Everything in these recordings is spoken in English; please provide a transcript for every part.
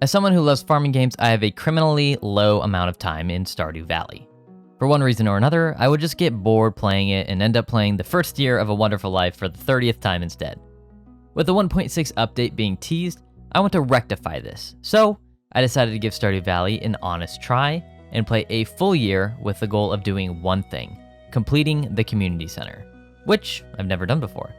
As someone who loves farming games, I have a criminally low amount of time in Stardew Valley. For one reason or another, I would just get bored playing it and end up playing the first year of A Wonderful Life for the 30th time instead. With the 1.6 update being teased, I want to rectify this, so I decided to give Stardew Valley an honest try and play a full year with the goal of doing one thing, completing the community center, which I've never done before.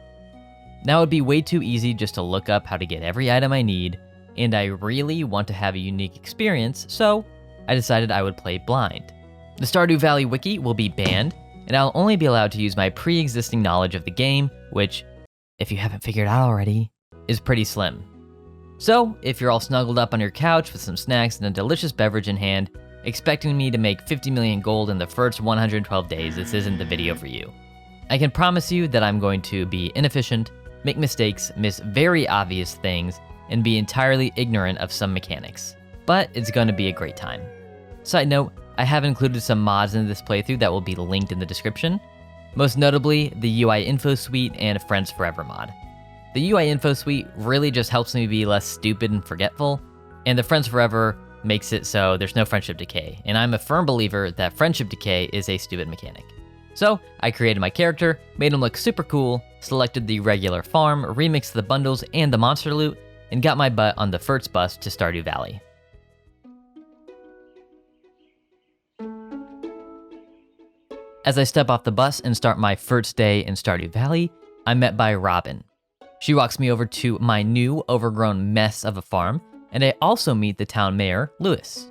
Now it'd be way too easy just to look up how to get every item I need, and I really want to have a unique experience, so I decided I would play blind. The Stardew Valley wiki will be banned, and I'll only be allowed to use my pre-existing knowledge of the game, which, if you haven't figured out already, is pretty slim. So, if you're all snuggled up on your couch with some snacks and a delicious beverage in hand, expecting me to make 50 million gold in the first 112 days, this isn't the video for you. I can promise you that I'm going to be inefficient, make mistakes, miss very obvious things, and be entirely ignorant of some mechanics. But it's going to be a great time. Side note, I have included some mods in this playthrough that will be linked in the description, most notably the UI Info Suite and Friends Forever mod. The UI Info Suite really just helps me be less stupid and forgetful, and the Friends Forever makes it so there's no friendship decay, and I'm a firm believer that friendship decay is a stupid mechanic. So I created my character, made him look super cool, selected the regular farm, remixed the bundles and the monster loot, and got my butt on the first bus to Stardew Valley. As I step off the bus and start my first day in Stardew Valley, I'm met by Robin. She walks me over to my new overgrown mess of a farm, and I also meet the town mayor, Lewis.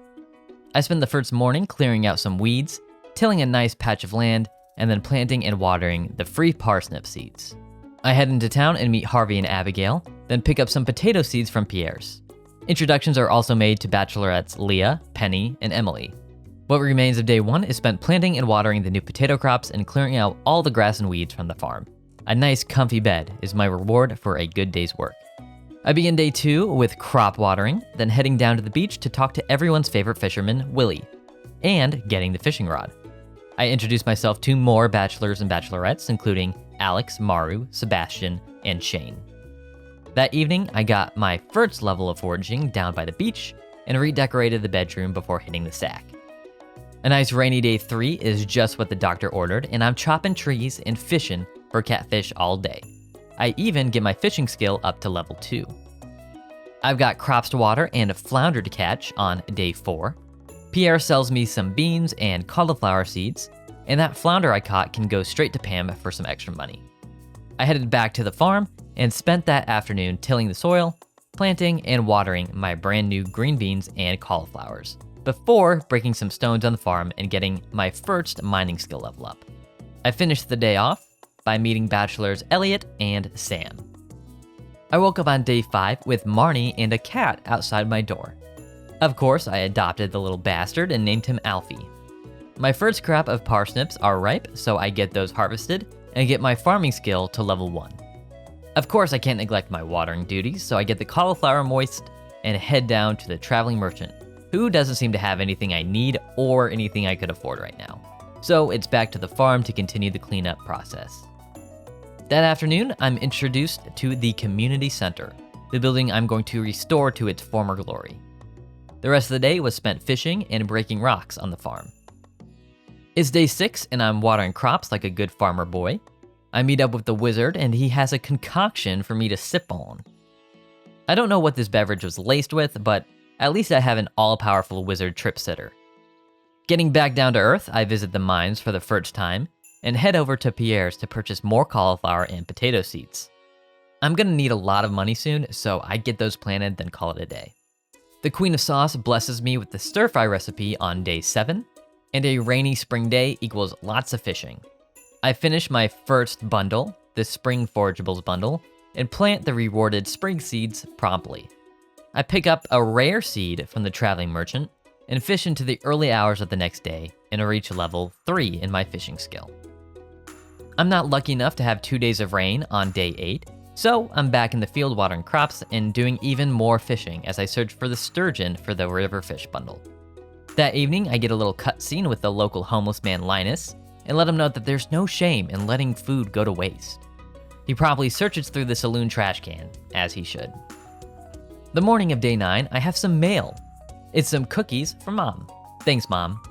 I spend the first morning clearing out some weeds, tilling a nice patch of land, and then planting and watering the free parsnip seeds. I head into town and meet Harvey and Abigail, then pick up some potato seeds from Pierre's. Introductions are also made to bachelorettes Leah, Penny, and Emily. What remains of day one is spent planting and watering the new potato crops and clearing out all the grass and weeds from the farm. A nice comfy bed is my reward for a good day's work. I begin day two with crop watering, then heading down to the beach to talk to everyone's favorite fisherman, Willie, and getting the fishing rod. I introduce myself to more bachelors and bachelorettes, including Alex, Maru, Sebastian, and Shane. That evening, I got my first level of foraging down by the beach and redecorated the bedroom before hitting the sack. A nice rainy day 3 is just what the doctor ordered, and I'm chopping trees and fishing for catfish all day. I even get my fishing skill up to level 2. I've got crops to water and a flounder to catch on day 4. Pierre sells me some beans and cauliflower seeds, and that flounder I caught can go straight to Pam for some extra money. I headed back to the farm and spent that afternoon tilling the soil, planting and watering my brand new green beans and cauliflowers, before breaking some stones on the farm and getting my first mining skill level up. I finished the day off by meeting bachelors Elliot and Sam. I woke up on day 5 with Marnie and a cat outside my door. Of course, I adopted the little bastard and named him Alfie. My first crop of parsnips are ripe, so I get those harvested and get my farming skill to level 1. Of course, I can't neglect my watering duties, so I get the cauliflower moist and head down to the traveling merchant, who doesn't seem to have anything I need or anything I could afford right now. So it's back to the farm to continue the cleanup process. That afternoon, I'm introduced to the community center, the building I'm going to restore to its former glory. The rest of the day was spent fishing and breaking rocks on the farm. It's day 6 and I'm watering crops like a good farmer boy. I meet up with the wizard and he has a concoction for me to sip on. I don't know what this beverage was laced with, but at least I have an all-powerful wizard trip sitter. Getting back down to earth, I visit the mines for the first time and head over to Pierre's to purchase more cauliflower and potato seeds. I'm gonna need a lot of money soon, so I get those planted then call it a day. The Queen of Sauce blesses me with the stir-fry recipe on day 7, and a rainy spring day equals lots of fishing. I finish my first bundle, the Spring Forageables bundle, and plant the rewarded spring seeds promptly. I pick up a rare seed from the traveling merchant and fish into the early hours of the next day and reach level 3 in my fishing skill. I'm not lucky enough to have 2 days of rain on day 8, so I'm back in the field watering crops and doing even more fishing as I search for the sturgeon for the river fish bundle. That evening, I get a little cutscene with the local homeless man Linus and let him know that there's no shame in letting food go to waste. He promptly searches through the saloon trash can, as he should. The morning of day 9, I have some mail. It's some cookies from Mom. Thanks, Mom.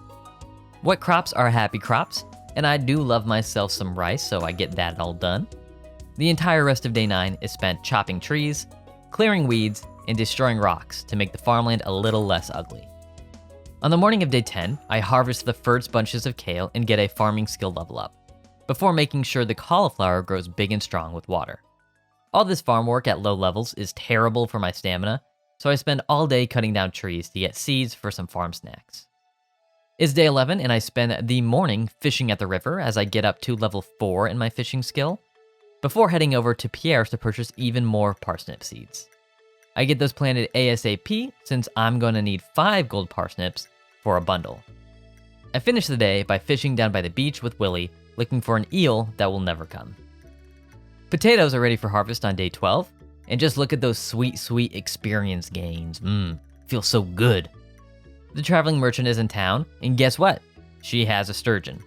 Wet crops are happy crops, and I do love myself some rice, so I get that all done. The entire rest of day 9 is spent chopping trees, clearing weeds, and destroying rocks to make the farmland a little less ugly. On the morning of day 10, I harvest the first bunches of kale and get a farming skill level up, before making sure the cauliflower grows big and strong with water. All this farm work at low levels is terrible for my stamina, so I spend all day cutting down trees to get seeds for some farm snacks. It's day 11 and I spend the morning fishing at the river as I get up to level 4 in my fishing skill, before heading over to Pierre's to purchase even more parsnip seeds. I get those planted ASAP since I'm going to need 5 gold parsnips for a bundle. I finish the day by fishing down by the beach with Willie, looking for an eel that will never come. Potatoes are ready for harvest on day 12, and just look at those sweet, sweet experience gains. Feels so good. The traveling merchant is in town, and guess what? She has a sturgeon.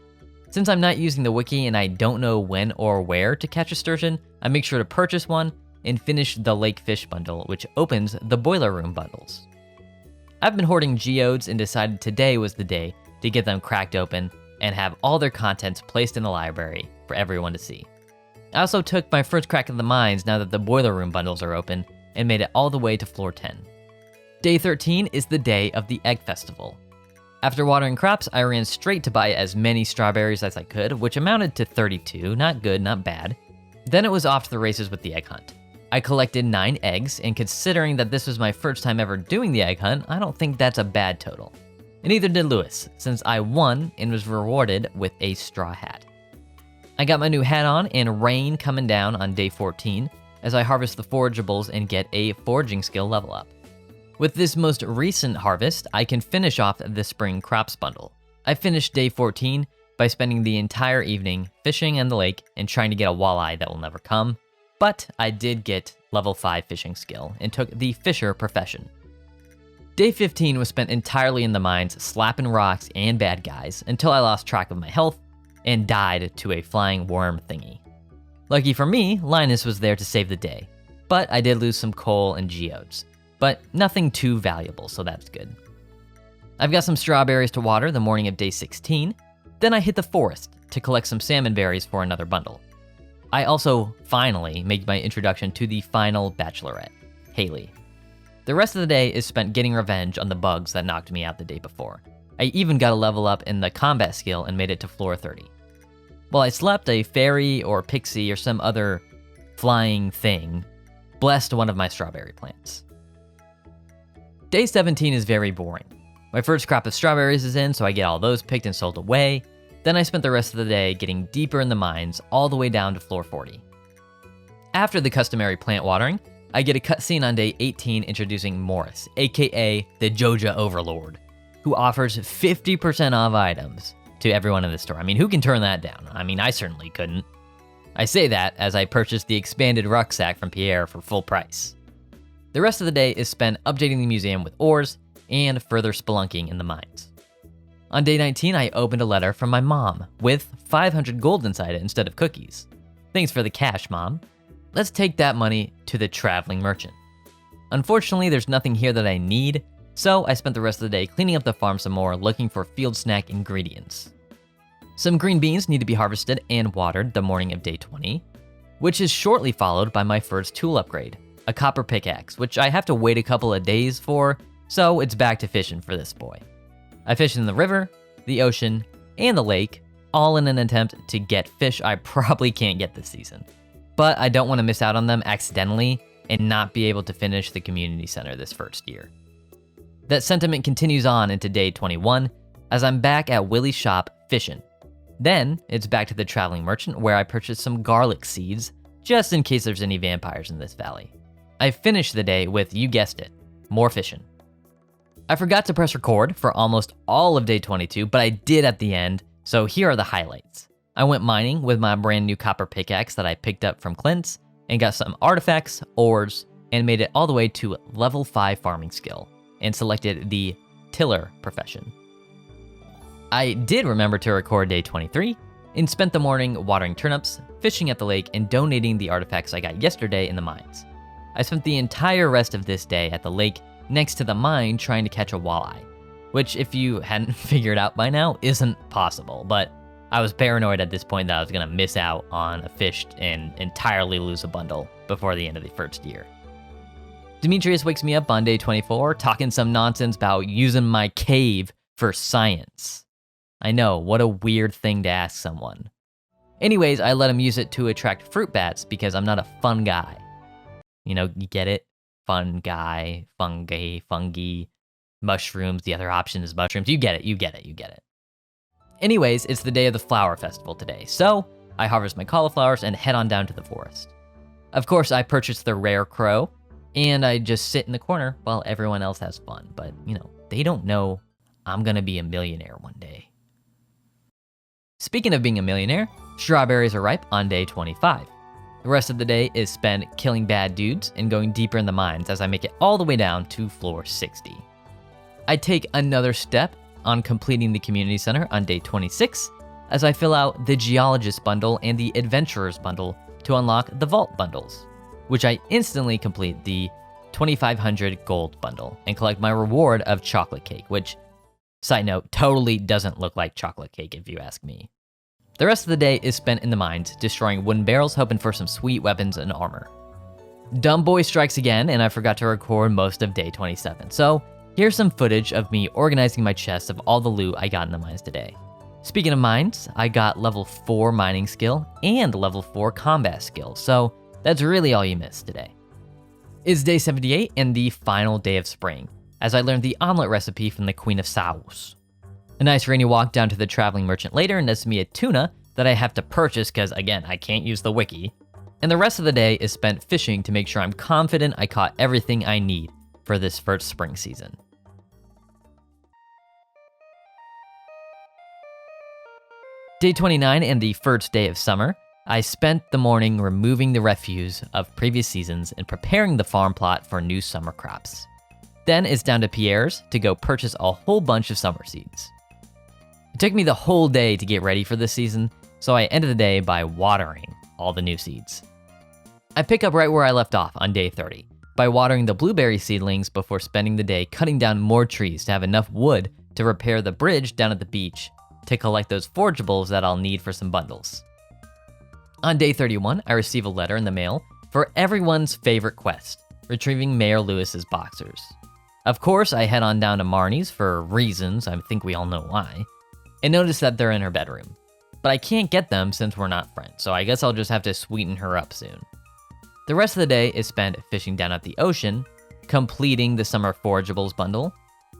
Since I'm not using the wiki and I don't know when or where to catch a sturgeon, I make sure to purchase one and finish the lake fish bundle, which opens the boiler room bundles. I've been hoarding geodes and decided today was the day to get them cracked open and have all their contents placed in the library for everyone to see. I also took my first crack at the mines now that the boiler room bundles are open and made it all the way to floor 10. Day 13 is the day of the egg festival. After watering crops, I ran straight to buy as many strawberries as I could, which amounted to 32, not good, not bad. Then it was off to the races with the egg hunt. I collected 9 eggs, and considering that this was my first time ever doing the egg hunt, I don't think that's a bad total. And neither did Lewis, since I won and was rewarded with a straw hat. I got my new hat on and rain coming down on day 14 as I harvest the forageables and get a foraging skill level up. With this most recent harvest, I can finish off the spring crops bundle. I finished day 14 by spending the entire evening fishing in the lake and trying to get a walleye that will never come, but I did get level 5 fishing skill and took the fisher profession. Day 15 was spent entirely in the mines slapping rocks and bad guys until I lost track of my health and died to a flying worm thingy. Lucky for me, Linus was there to save the day, but I did lose some coal and geodes. But nothing too valuable, so that's good. I've got some strawberries to water the morning of day 16, then I hit the forest to collect some salmon berries for another bundle. I also finally make my introduction to the final bachelorette, Haley. The rest of the day is spent getting revenge on the bugs that knocked me out the day before. I even got a level up in the combat skill and made it to floor 30. While I slept, a fairy or pixie or some other flying thing blessed one of my strawberry plants. Day 17 is very boring. My first crop of strawberries is in, so I get all those picked and sold away. Then I spent the rest of the day getting deeper in the mines, all the way down to floor 40. After the customary plant watering, I get a cutscene on day 18 introducing Morris, aka the Joja Overlord, who offers 50% off items to everyone in the store. I mean, who can turn that down? I mean, I certainly couldn't. I say that as I purchased the expanded rucksack from Pierre for full price. The rest of the day is spent updating the museum with ores and further spelunking in the mines. On day 19, I opened a letter from my mom with 500 gold inside it instead of cookies. Thanks for the cash, Mom. Let's take that money to the traveling merchant. Unfortunately, there's nothing here that I need, so I spent the rest of the day cleaning up the farm some more, looking for field snack ingredients. Some green beans need to be harvested and watered the morning of day 20, which is shortly followed by my first tool upgrade, a copper pickaxe, which I have to wait a couple of days for, so it's back to fishing for this boy. I fish in the river, the ocean, and the lake, all in an attempt to get fish I probably can't get this season. But I don't want to miss out on them accidentally and not be able to finish the community center this first year. That sentiment continues on into day 21 as I'm back at Willie's shop fishing. Then it's back to the traveling merchant where I purchased some garlic seeds just in case there's any vampires in this valley. I finished the day with, you guessed it, more fishing. I forgot to press record for almost all of day 22, but I did at the end, so here are the highlights. I went mining with my brand new copper pickaxe that I picked up from Clint's and got some artifacts, ores, and made it all the way to level 5 farming skill and selected the tiller profession. I did remember to record day 23 and spent the morning watering turnips, fishing at the lake, and donating the artifacts I got yesterday in the mines. I spent the entire rest of this day at the lake next to the mine trying to catch a walleye, which if you hadn't figured out by now, isn't possible, but I was paranoid at this point that I was gonna miss out on a fish and entirely lose a bundle before the end of the first year. Demetrius wakes me up on day 24 talking some nonsense about using my cave for science. I know, what a weird thing to ask someone. Anyways, I let him use it to attract fruit bats because I'm not a fun guy. You know, you get it? Fun guy, fungi, mushrooms, the other option is mushrooms. You get it. Anyways, it's the day of the flower festival today, so I harvest my cauliflowers and head on down to the forest. Of course, I purchased the rare crow, and I just sit in the corner while everyone else has fun, but, you know, they don't know I'm gonna be a millionaire one day. Speaking of being a millionaire, strawberries are ripe on day 25. The rest of the day is spent killing bad dudes and going deeper in the mines as I make it all the way down to floor 60. I take another step on completing the community center on day 26 as I fill out the geologist bundle and the adventurers bundle to unlock the vault bundles, which I instantly complete the 2500 gold bundle and collect my reward of chocolate cake, which, side note, totally doesn't look like chocolate cake if you ask me. The rest of the day is spent in the mines, destroying wooden barrels, hoping for some sweet weapons and armor. Dumb boy strikes again, and I forgot to record most of day 27, so here's some footage of me organizing my chest of all the loot I got in the mines today. Speaking of mines, I got level 4 mining skill and level 4 combat skill, so that's really all you missed today. It's day 78 and the final day of spring, as I learned the omelet recipe from the Queen of Saus. A nice rainy walk down to the traveling merchant later nets me a tuna that I have to purchase because, again, I can't use the wiki. And the rest of the day is spent fishing to make sure I'm confident I caught everything I need for this first spring season. Day 29 and the first day of summer, I spent the morning removing the refuse of previous seasons and preparing the farm plot for new summer crops. Then it's down to Pierre's to go purchase a whole bunch of summer seeds. It took me the whole day to get ready for this season, so I ended the day by watering all the new seeds. I pick up right where I left off on day 30, by watering the blueberry seedlings before spending the day cutting down more trees to have enough wood to repair the bridge down at the beach to collect those forageables that I'll need for some bundles. On day 31, I receive a letter in the mail for everyone's favorite quest, retrieving Mayor Lewis's boxers. Of course, I head on down to Marnie's for reasons, I think we all know why, and notice that they're in her bedroom. But I can't get them since we're not friends, so I guess I'll just have to sweeten her up soon. The rest of the day is spent fishing down at the ocean, completing the summer forageables bundle,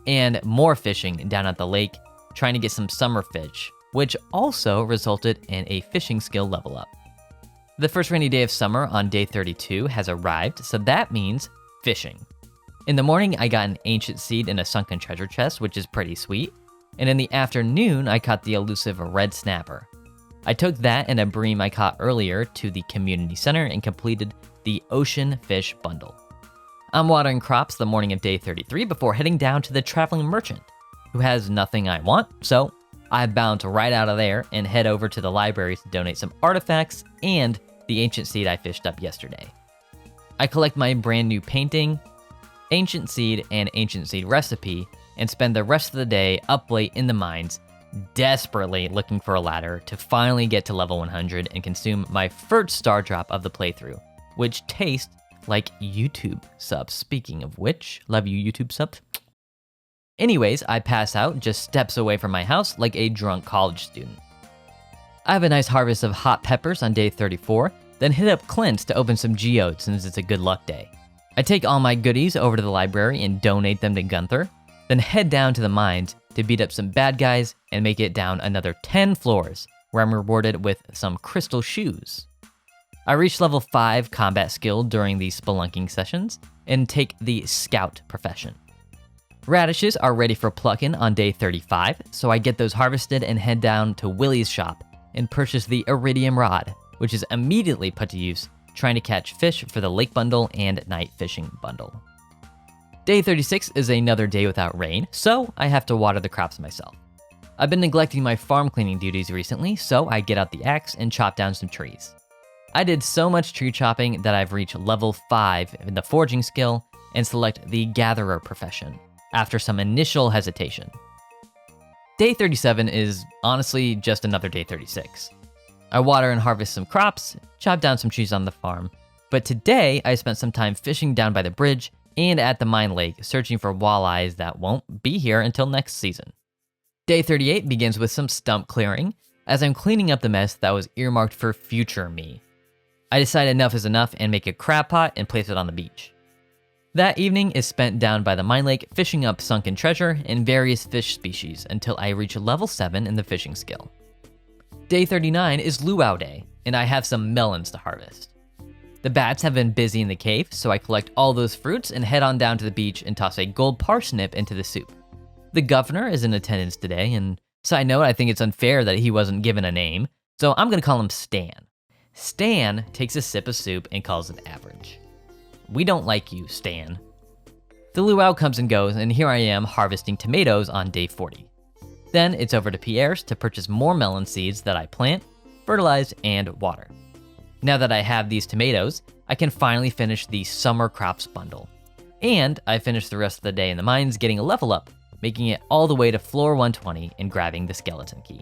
and more fishing down at the lake, trying to get some summer fish, which also resulted in a fishing skill level up. The first rainy day of summer on day 32 has arrived, so that means fishing. In the morning, I got an ancient seed in a sunken treasure chest, which is pretty sweet, and in the afternoon, I caught the elusive red snapper. I took that and a bream I caught earlier to the community center and completed the ocean fish bundle. I'm watering crops the morning of day 33 before heading down to the traveling merchant, who has nothing I want, so I bounce right out of there and head over to the library to donate some artifacts and the ancient seed I fished up yesterday. I collect my brand new painting, ancient seed, and ancient seed recipe, and spend the rest of the day up late in the mines, desperately looking for a ladder to finally get to level 100 and consume my first star drop of the playthrough, which tastes like YouTube subs. Speaking of which, love you YouTube subs. Anyways, I pass out just steps away from my house like a drunk college student. I have a nice harvest of hot peppers on day 34, then hit up Clint's to open some geodes since it's a good luck day. I take all my goodies over to the library and donate them to Gunther, then head down to the mines to beat up some bad guys and make it down another 10 floors, where I'm rewarded with some crystal shoes. I reach level 5 combat skill during the spelunking sessions and take the scout profession. Radishes are ready for plucking on day 35, so I get those harvested and head down to Willie's shop and purchase the iridium rod, which is immediately put to use trying to catch fish for the lake bundle and night fishing bundle. Day 36 is another day without rain, so I have to water the crops myself. I've been neglecting my farm cleaning duties recently, so I get out the axe and chop down some trees. I did so much tree chopping that I've reached level 5 in the foraging skill and select the gatherer profession after some initial hesitation. Day 37 is honestly just another day 36. I water and harvest some crops, chop down some trees on the farm, but today I spent some time fishing down by the bridge and at the mine lake searching for walleyes that won't be here until next season. Day 38 begins with some stump clearing as I'm cleaning up the mess that was earmarked for future me. I decide enough is enough and make a crab pot and place it on the beach. That evening is spent down by the mine lake fishing up sunken treasure and various fish species until I reach level 7 in the fishing skill. Day 39 is luau day, and I have some melons to harvest. The bats have been busy in the cave, so I collect all those fruits and head on down to the beach and toss a gold parsnip into the soup. The governor is in attendance today, and side note, I think it's unfair that he wasn't given a name, so I'm gonna call him Stan. Stan takes a sip of soup and calls it average. We don't like you, Stan. The luau comes and goes, and here I am harvesting tomatoes on day 40. Then it's over to Pierre's to purchase more melon seeds that I plant, fertilize, and water. Now that I have these tomatoes, I can finally finish the summer crops bundle. And I finished the rest of the day in the mines getting a level up, making it all the way to floor 120 and grabbing the skeleton key.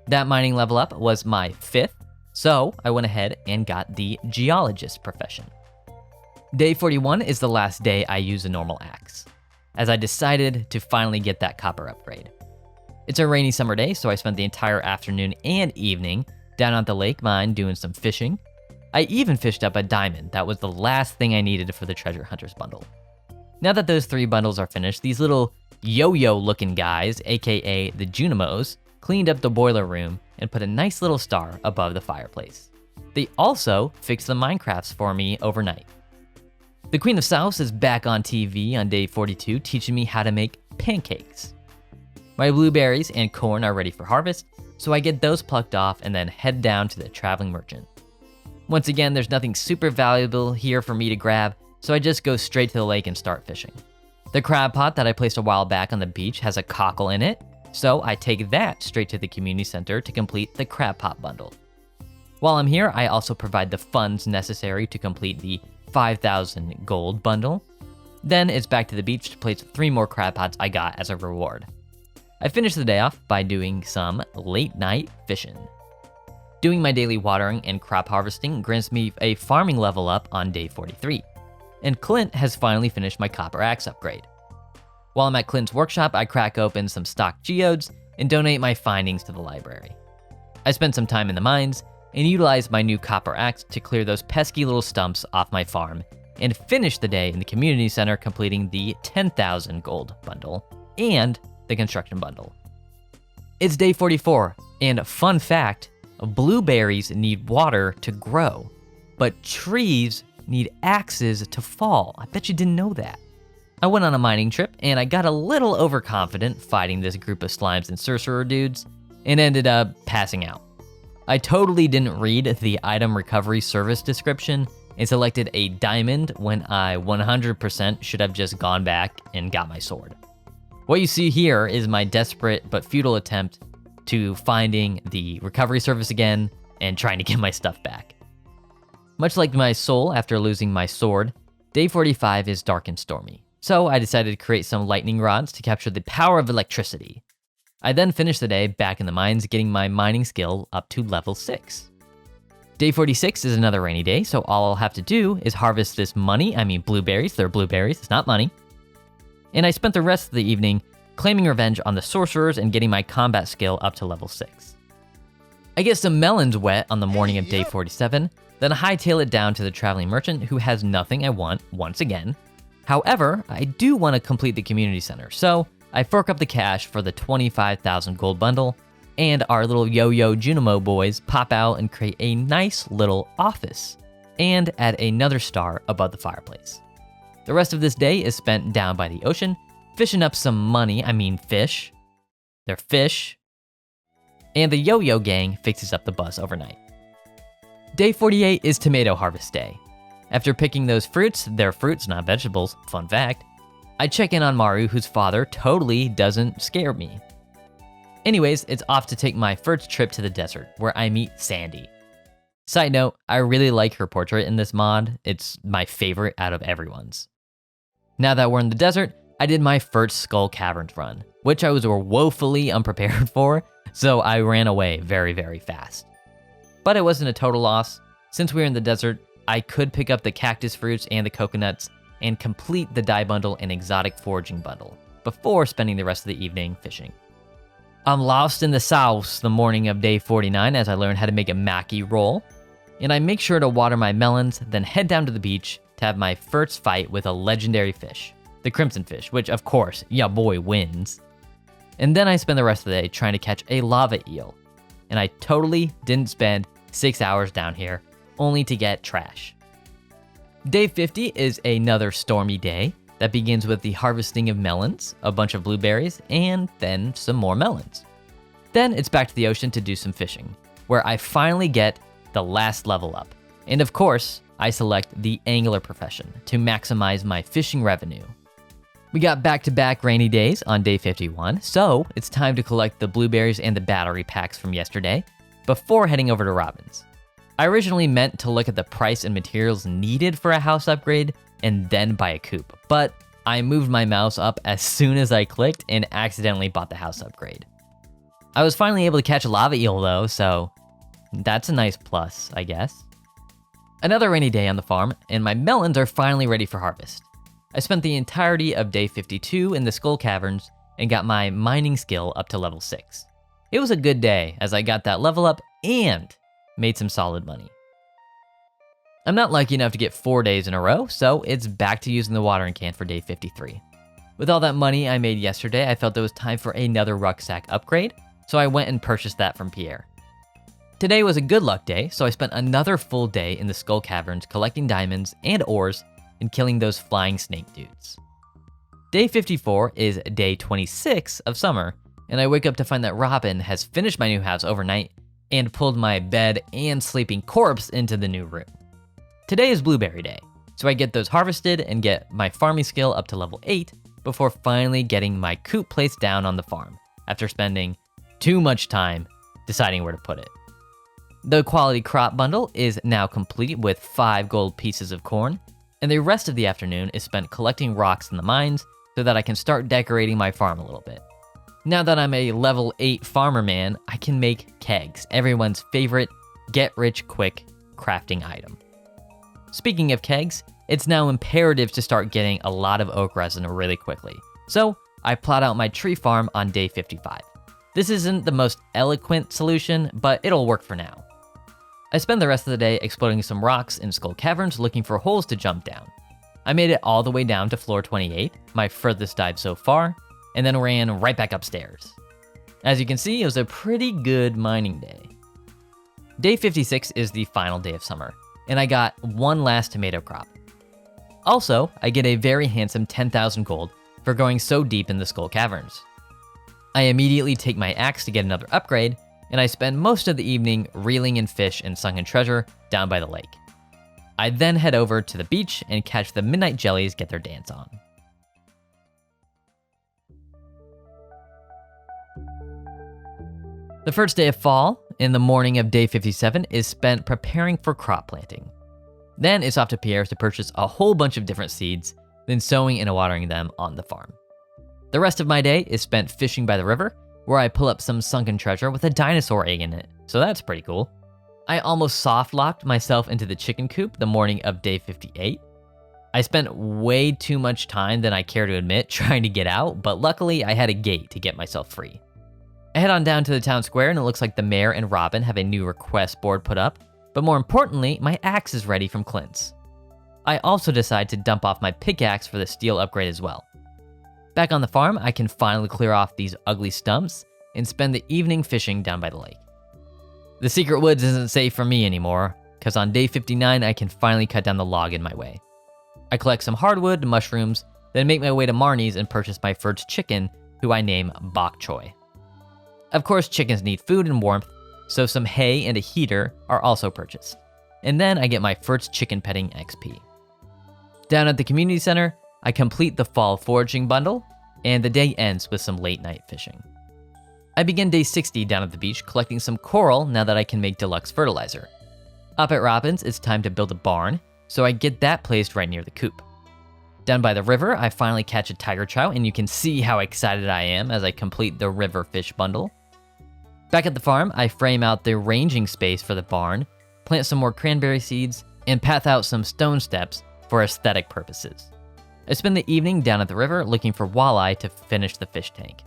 That mining level up was my 5th, so I went ahead and got the geologist profession. Day 41 is the last day I use a normal axe, as I decided to finally get that copper upgrade. It's a rainy summer day, so I spent the entire afternoon and evening down at the lake mine doing some fishing. I even fished up a diamond that was the last thing I needed for the treasure hunters bundle. Now that those 3 bundles are finished, these little yo-yo looking guys, aka the Junimos, cleaned up the boiler room and put a nice little star above the fireplace. They also fixed the Minecrafts for me overnight. The Queen of South is back on TV on day 42 teaching me how to make pancakes. My blueberries and corn are ready for harvest, so I get those plucked off and then head down to the traveling merchant. Once again, there's nothing super valuable here for me to grab, so I just go straight to the lake and start fishing. The crab pot that I placed a while back on the beach has a cockle in it, so I take that straight to the community center to complete the crab pot bundle. While I'm here, I also provide the funds necessary to complete the 5,000 gold bundle. Then it's back to the beach to place 3 more crab pots I got as a reward. I finished the day off by doing some late night fishing. Doing my daily watering and crop harvesting grants me a farming level up on day 43. And Clint has finally finished my copper axe upgrade. While I'm at Clint's workshop, I crack open some stock geodes and donate my findings to the library. I spent some time in the mines and utilized my new copper axe to clear those pesky little stumps off my farm and finish the day in the community center completing the 10,000 gold bundle and the construction bundle. It's day 44, and fun fact, blueberries need water to grow, but trees need axes to fall. I bet you didn't know that. I went on a mining trip, and I got a little overconfident fighting this group of slimes and sorcerer dudes, and ended up passing out. I totally didn't read the item recovery service description and selected a diamond when I 100% should have just gone back and got my sword. What you see here is my desperate but futile attempt to finding the recovery service again and trying to get my stuff back. Much like my soul after losing my sword, day 45 is dark and stormy, so I decided to create some lightning rods to capture the power of electricity. I then finished the day back in the mines getting my mining skill up to level 6. Day 46 is another rainy day, so all I'll have to do is harvest this blueberries, they're blueberries, it's not money. And I spent the rest of the evening claiming revenge on the sorcerers and getting my combat skill up to level 6. I get some melons wet on the morning of day 47, then hightail it down to the traveling merchant who has nothing I want once again. However, I do want to complete the community center, so I fork up the cash for the 25,000 gold bundle, and our little yo-yo Junimo boys pop out and create a nice little office, and add another star above the fireplace. The rest of this day is spent down by the ocean, fishing up some fish. They're fish. And the yo-yo gang fixes up the bus overnight. Day 48 is tomato harvest day. After picking those fruits, they're fruits, not vegetables, fun fact, I check in on Maru, whose father totally doesn't scare me. Anyways, it's off to take my first trip to the desert, where I meet Sandy. Side note, I really like her portrait in this mod. It's my favorite out of everyone's. Now that we're in the desert, I did my first Skull Caverns run, which I was woefully unprepared for, so I ran away very, very fast. But it wasn't a total loss. Since we were in the desert, I could pick up the cactus fruits and the coconuts and complete the dye bundle and exotic foraging bundle before spending the rest of the evening fishing. I'm lost in the sauce the morning of day 49 as I learn how to make a maki roll, and I make sure to water my melons, then head down to the beach to have my first fight with a legendary fish, the crimson fish, which of course, ya boy wins. And then I spend the rest of the day trying to catch a lava eel, and I totally didn't spend 6 hours down here, only to get trash. Day 50 is another stormy day that begins with the harvesting of melons, a bunch of blueberries, and then some more melons. Then it's back to the ocean to do some fishing, where I finally get the last level up. And of course, I select the angler profession to maximize my fishing revenue. We got back-to-back rainy days on day 51, so it's time to collect the blueberries and the battery packs from yesterday before heading over to Robin's. I originally meant to look at the price and materials needed for a house upgrade and then buy a coop, but I moved my mouse up as soon as I clicked and accidentally bought the house upgrade. I was finally able to catch a lava eel though, so that's a nice plus, I guess. Another rainy day on the farm, and my melons are finally ready for harvest. I spent the entirety of day 52 in the Skull Caverns and got my mining skill up to level 6. It was a good day as I got that level up and made some solid money. I'm not lucky enough to get 4 days in a row, so it's back to using the watering can for day 53. With all that money I made yesterday, I felt it was time for another rucksack upgrade, so I went and purchased that from Pierre. Today was a good luck day, so I spent another full day in the Skull Caverns collecting diamonds and ores and killing those flying snake dudes. Day 54 is day 26 of summer, and I wake up to find that Robin has finished my new house overnight and pulled my bed and sleeping corpse into the new room. Today is blueberry day, so I get those harvested and get my farming skill up to level 8 before finally getting my coop placed down on the farm after spending too much time deciding where to put it. The quality crop bundle is now complete with 5 gold pieces of corn, and the rest of the afternoon is spent collecting rocks in the mines so that I can start decorating my farm a little bit. Now that I'm a level 8 farmer man, I can make kegs, everyone's favorite get-rich-quick crafting item. Speaking of kegs, it's now imperative to start getting a lot of oak resin really quickly, so I plot out my tree farm on day 55. This isn't the most eloquent solution, but it'll work for now. I spend the rest of the day exploring some rocks in Skull Caverns looking for holes to jump down. I made it all the way down to floor 28, my furthest dive so far, and then ran right back upstairs. As you can see, it was a pretty good mining day. Day 56 is the final day of summer, and I got one last tomato crop. Also, I get a very handsome 10,000 gold for going so deep in the Skull Caverns. I immediately take my axe to get another upgrade, and I spend most of the evening reeling in fish and sunken treasure down by the lake. I then head over to the beach and catch the midnight jellies get their dance on. The first day of fall, in the morning of day 57, is spent preparing for crop planting. Then it's off to Pierre's to purchase a whole bunch of different seeds, then sowing and watering them on the farm. The rest of my day is spent fishing by the river, where I pull up some sunken treasure with a dinosaur egg in it, so that's pretty cool. I almost soft-locked myself into the chicken coop the morning of day 58. I spent way too much time than I care to admit trying to get out, but luckily I had a gate to get myself free. I head on down to the town square and it looks like the mayor and Robin have a new request board put up, but more importantly, my axe is ready from Clint's. I also decide to dump off my pickaxe for the steel upgrade as well. Back on the farm, I can finally clear off these ugly stumps and spend the evening fishing down by the lake. The secret woods isn't safe for me anymore, because on day 59 I can finally cut down the log in my way. I collect some hardwood and mushrooms, then make my way to Marnie's and purchase my first chicken, who I name Bok Choy. Of course, chickens need food and warmth, so some hay and a heater are also purchased. And then I get my first chicken petting XP. Down at the community center, I complete the fall foraging bundle, and the day ends with some late night fishing. I begin day 60 down at the beach collecting some coral now that I can make deluxe fertilizer. Up at Robin's, it's time to build a barn, so I get that placed right near the coop. Down by the river, I finally catch a tiger trout, and you can see how excited I am as I complete the river fish bundle. Back at the farm, I frame out the ranging space for the barn, plant some more cranberry seeds, and path out some stone steps for aesthetic purposes. I spend the evening down at the river looking for walleye to finish the fish tank.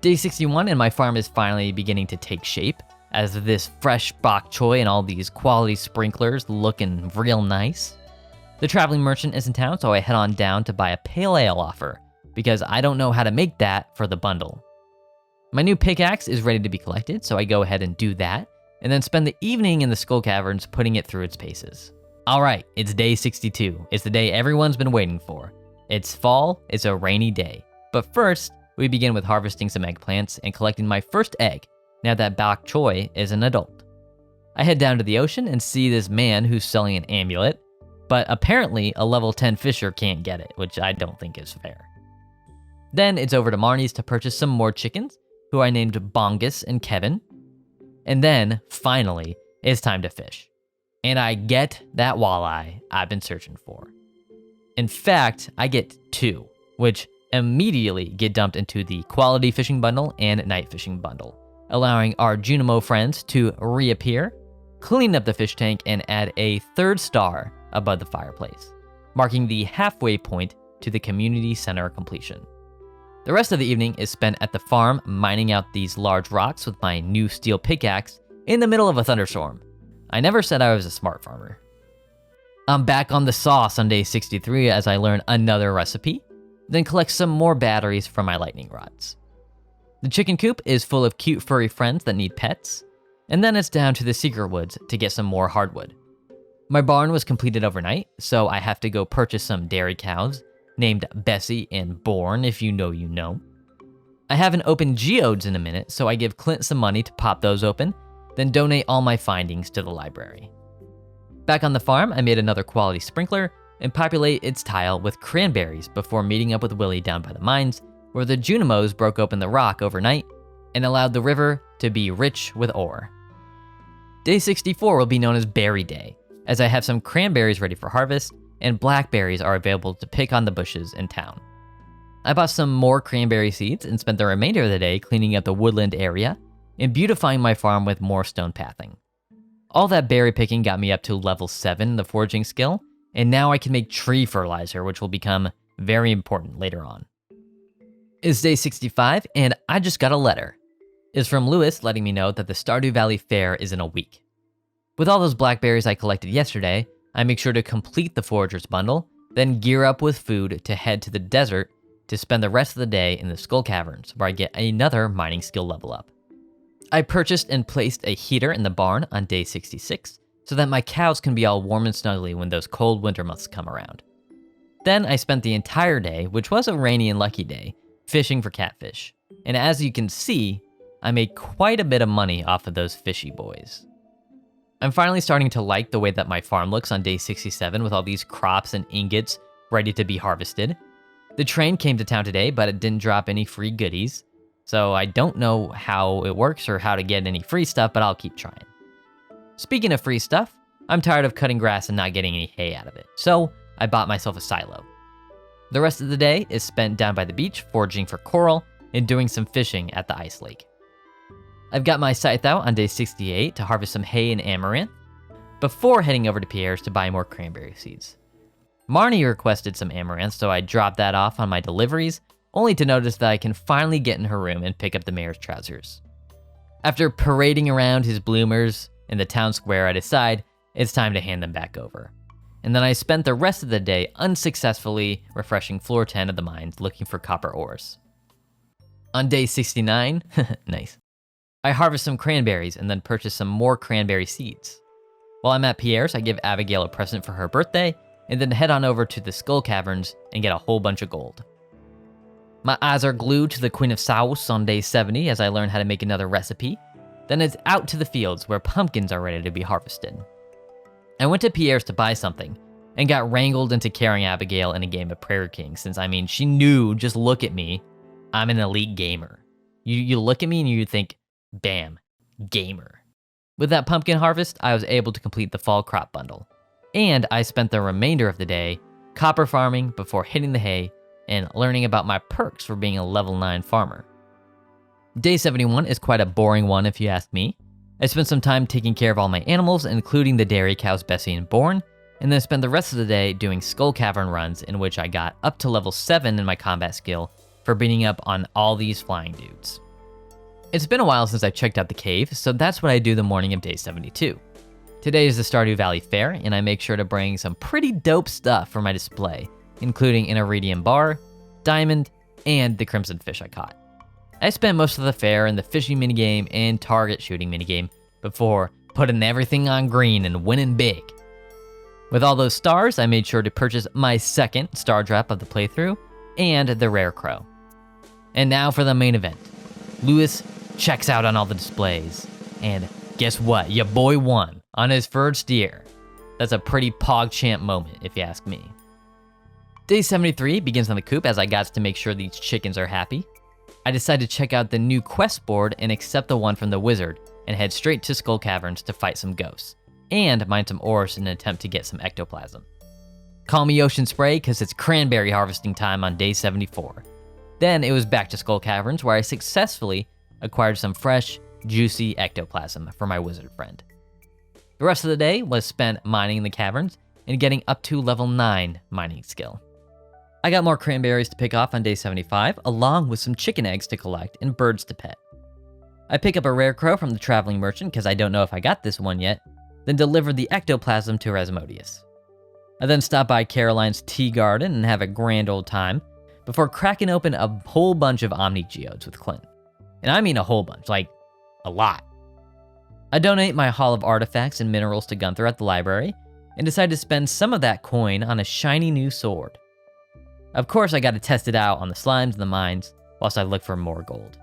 Day 61 and my farm is finally beginning to take shape, as this fresh bok choy and all these quality sprinklers looking real nice. The traveling merchant is in town, so I head on down to buy a pale ale offer, because I don't know how to make that for the bundle. My new pickaxe is ready to be collected, so I go ahead and do that, and then spend the evening in the skull caverns putting it through its paces. Alright, it's day 62. It's the day everyone's been waiting for. It's fall, it's a rainy day. But first, we begin with harvesting some eggplants and collecting my first egg, now that bok choy is an adult. I head down to the ocean and see this man who's selling an amulet, but apparently a level 10 fisher can't get it, which I don't think is fair. Then it's over to Marnie's to purchase some more chickens, who I named Bongus and Kevin. And then, finally, it's time to fish. And I get that walleye I've been searching for. In fact, I get 2, which immediately get dumped into the quality fishing bundle and night fishing bundle, allowing our Junimo friends to reappear, clean up the fish tank, and add a 3rd star above the fireplace, marking the halfway point to the community center completion. The rest of the evening is spent at the farm mining out these large rocks with my new steel pickaxe in the middle of a thunderstorm. I never said I was a smart farmer. I'm back on the sauce on day 63 as I learn another recipe, then collect some more batteries for my lightning rods. The chicken coop is full of cute furry friends that need pets, and then it's down to the secret woods to get some more hardwood. My barn was completed overnight, so I have to go purchase some dairy cows, named Bessie and Born, if you know you know. I haven't opened geodes in a minute, so I give Clint some money to pop those open, then donate all my findings to the library. Back on the farm, I made another quality sprinkler and populate its tile with cranberries before meeting up with Willie down by the mines, where the Junimos broke open the rock overnight and allowed the river to be rich with ore. Day 64 will be known as Berry Day, as I have some cranberries ready for harvest and blackberries are available to pick on the bushes in town. I bought some more cranberry seeds and spent the remainder of the day cleaning up the woodland area and beautifying my farm with more stone pathing. All that berry picking got me up to level 7 in the foraging skill, and now I can make tree fertilizer, which will become very important later on. It's day 65, and I just got a letter. It's from Lewis letting me know that the Stardew Valley Fair is in a week. With all those blackberries I collected yesterday, I make sure to complete the Forager's bundle, then gear up with food to head to the desert to spend the rest of the day in the Skull Caverns, where I get another mining skill level up. I purchased and placed a heater in the barn on day 66, so that my cows can be all warm and snuggly when those cold winter months come around. Then I spent the entire day, which was a rainy and lucky day, fishing for catfish. And as you can see, I made quite a bit of money off of those fishy boys. I'm finally starting to like the way that my farm looks on day 67 with all these crops and ingots ready to be harvested. The train came to town today, but it didn't drop any free goodies. So I don't know how it works or how to get any free stuff, but I'll keep trying. Speaking of free stuff, I'm tired of cutting grass and not getting any hay out of it. So I bought myself a silo. The rest of the day is spent down by the beach foraging for coral and doing some fishing at the ice lake. I've got my scythe out on day 68 to harvest some hay and amaranth before heading over to Pierre's to buy more cranberry seeds. Marnie requested some amaranth, so I dropped that off on my deliveries, only to notice that I can finally get in her room and pick up the mayor's trousers. After parading around his bloomers in the town square, I decide it's time to hand them back over. And then I spent the rest of the day unsuccessfully refreshing floor 10 of the mines looking for copper ores. On day 69, nice, I harvest some cranberries and then purchase some more cranberry seeds. While I'm at Pierre's, I give Abigail a present for her birthday and then head on over to the Skull Caverns and get a whole bunch of gold. My eyes are glued to the Queen of Sauce on day 70 as I learn how to make another recipe. Then it's out to the fields where pumpkins are ready to be harvested. I went to Pierre's to buy something and got wrangled into carrying Abigail in a game of Prairie King since, she knew, just look at me, I'm an elite gamer. You look at me and you think, bam, gamer. With that pumpkin harvest, I was able to complete the fall crop bundle. And I spent the remainder of the day copper farming before hitting the hay and learning about my perks for being a level 9 farmer. Day 71 is quite a boring one if you ask me. I spent some time taking care of all my animals, including the dairy cows Bessie and Born, and then spent the rest of the day doing skull cavern runs in which I got up to level 7 in my combat skill for beating up on all these flying dudes. It's been a while since I checked out the cave, so that's what I do the morning of day 72. Today is the Stardew Valley Fair, and I make sure to bring some pretty dope stuff for my display, including an iridium bar, diamond, and the crimson fish I caught. I spent most of the fair in the fishing minigame and target shooting minigame before putting everything on green and winning big. With all those stars, I made sure to purchase my second star drop of the playthrough and the rare crow. And now for the main event. Lewis checks out on all the displays, and guess what? Your boy won on his first year. That's a pretty PogChamp moment if you ask me. Day 73 begins on the coop as I got to make sure these chickens are happy. I decided to check out the new quest board and accept the one from the wizard and head straight to Skull Caverns to fight some ghosts and mine some ores in an attempt to get some ectoplasm. Call me Ocean Spray because it's cranberry harvesting time on day 74. Then it was back to Skull Caverns where I successfully acquired some fresh, juicy ectoplasm for my wizard friend. The rest of the day was spent mining in the caverns and getting up to level 9 mining skill. I got more cranberries to pick off on day 75, along with some chicken eggs to collect and birds to pet. I pick up a rare crow from the traveling merchant because I don't know if I got this one yet, then delivered the ectoplasm to Asmodeus. I then stop by Caroline's tea garden and have a grand old time before cracking open a whole bunch of Omni Geodes with Clint. And I mean a whole bunch, like a lot. I donate my haul of artifacts and minerals to Gunther at the library and decide to spend some of that coin on a shiny new sword. Of course, I got to test it out on the slimes and the mines whilst I look for more gold.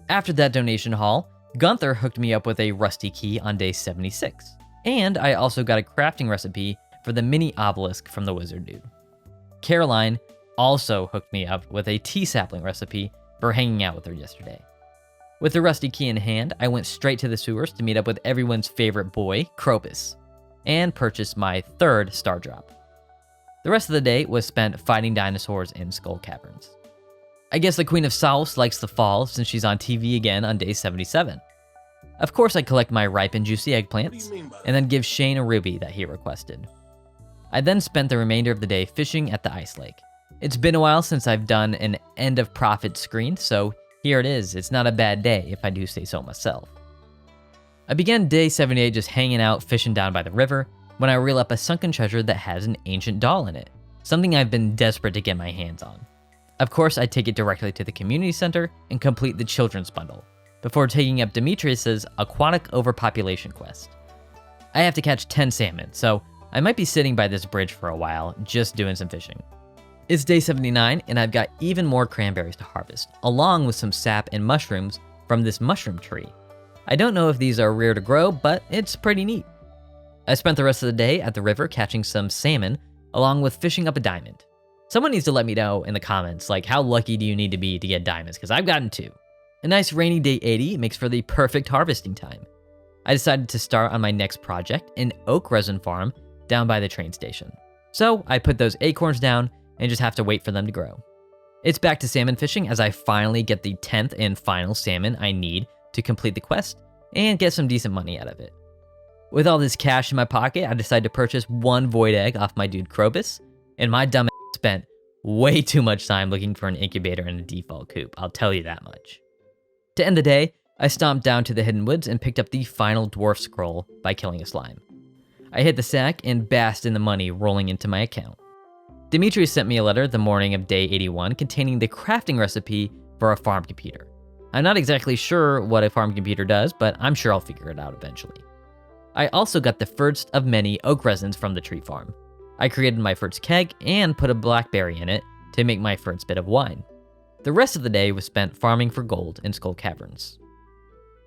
After that donation haul, Gunther hooked me up with a rusty key on day 76, and I also got a crafting recipe for the mini obelisk from the wizard dude. Caroline also hooked me up with a tea sapling recipe for hanging out with her yesterday. With the rusty key in hand, I went straight to the sewers to meet up with everyone's favorite boy, Krobus, and purchased my third star drop. The rest of the day was spent fighting dinosaurs in Skull Caverns. I guess the Queen of South likes the fall since she's on TV again on day 77. Of course, I collect my ripe and juicy eggplants, and then give Shane a ruby that he requested. I then spent the remainder of the day fishing at the ice lake. It's been a while since I've done an end of profit screen, so here it is. It's not a bad day if I do say so myself. I began day 78 just hanging out fishing down by the river when I reel up a sunken treasure that has an ancient doll in it, something I've been desperate to get my hands on. Of course, I take it directly to the community center and complete the children's bundle, before taking up Demetrius's aquatic overpopulation quest. I have to catch 10 salmon, so I might be sitting by this bridge for a while, just doing some fishing. It's day 79, and I've got even more cranberries to harvest, along with some sap and mushrooms from this mushroom tree. I don't know if these are rare to grow, but it's pretty neat. I spent the rest of the day at the river catching some salmon, along with fishing up a diamond. Someone needs to let me know in the comments, like, how lucky do you need to be to get diamonds, because I've gotten 2. A nice rainy day 80 makes for the perfect harvesting time. I decided to start on my next project, an oak resin farm down by the train station. So I put those acorns down and just have to wait for them to grow. It's back to salmon fishing as I finally get the 10th and final salmon I need to complete the quest and get some decent money out of it. With all this cash in my pocket, I decided to purchase 1 void egg off my dude Krobus, and my dumb ass spent way too much time looking for an incubator in a default coop, I'll tell you that much. To end the day, I stomped down to the Hidden Woods and picked up the final dwarf scroll by killing a slime. I hit the sack and basked in the money rolling into my account. Demetrius sent me a letter the morning of day 81 containing the crafting recipe for a farm computer. I'm not exactly sure what a farm computer does, but I'm sure I'll figure it out eventually. I also got the first of many oak resins from the tree farm. I created my first keg and put a blackberry in it to make my first bit of wine. The rest of the day was spent farming for gold in Skull Caverns.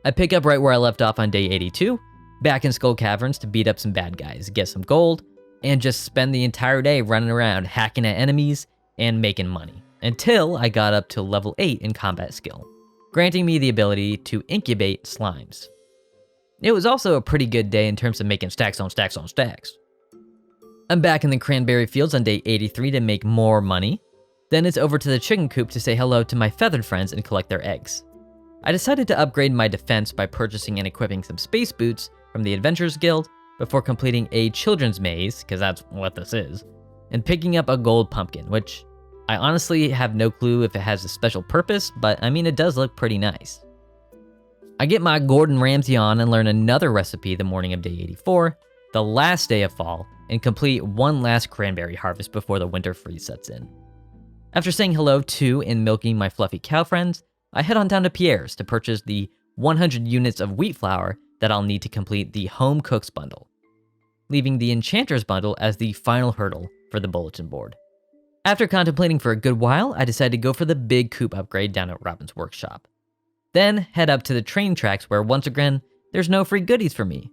I pick up right where I left off on day 82, back in Skull Caverns to beat up some bad guys, get some gold, and just spend the entire day running around hacking at enemies and making money, until I got up to level 8 in combat skill, granting me the ability to incubate slimes. It was also a pretty good day in terms of making stacks on stacks on stacks. I'm back in the cranberry fields on day 83 to make more money. Then it's over to the chicken coop to say hello to my feathered friends and collect their eggs. I decided to upgrade my defense by purchasing and equipping some space boots from the Adventurers Guild before completing a children's maze, because that's what this is, and picking up a gold pumpkin, which I honestly have no clue if it has a special purpose, but I mean, it does look pretty nice. I get my Gordon Ramsay on and learn another recipe the morning of day 84, the last day of fall, and complete one last cranberry harvest before the winter freeze sets in. After saying hello to and milking my fluffy cow friends, I head on down to Pierre's to purchase the 100 units of wheat flour that I'll need to complete the Home Cooks bundle, leaving the Enchanter's bundle as the final hurdle for the bulletin board. After contemplating for a good while, I decided to go for the big coop upgrade down at Robin's workshop. Then head up to the train tracks where once again, there's no free goodies for me.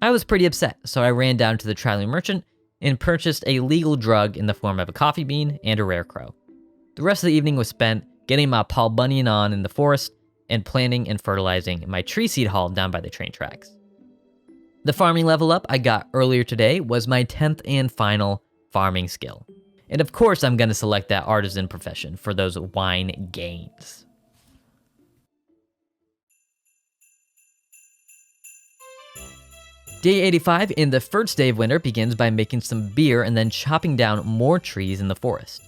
I was pretty upset, so I ran down to the traveling merchant and purchased a legal drug in the form of a coffee bean and a rare crow. The rest of the evening was spent getting my Paul Bunyan on in the forest and planting and fertilizing my tree seed haul down by the train tracks. The farming level up I got earlier today was my 10th and final farming skill. And of course I'm going to select that artisan profession for those wine gains. Day 85 in the first day of winter begins by making some beer and then chopping down more trees in the forest.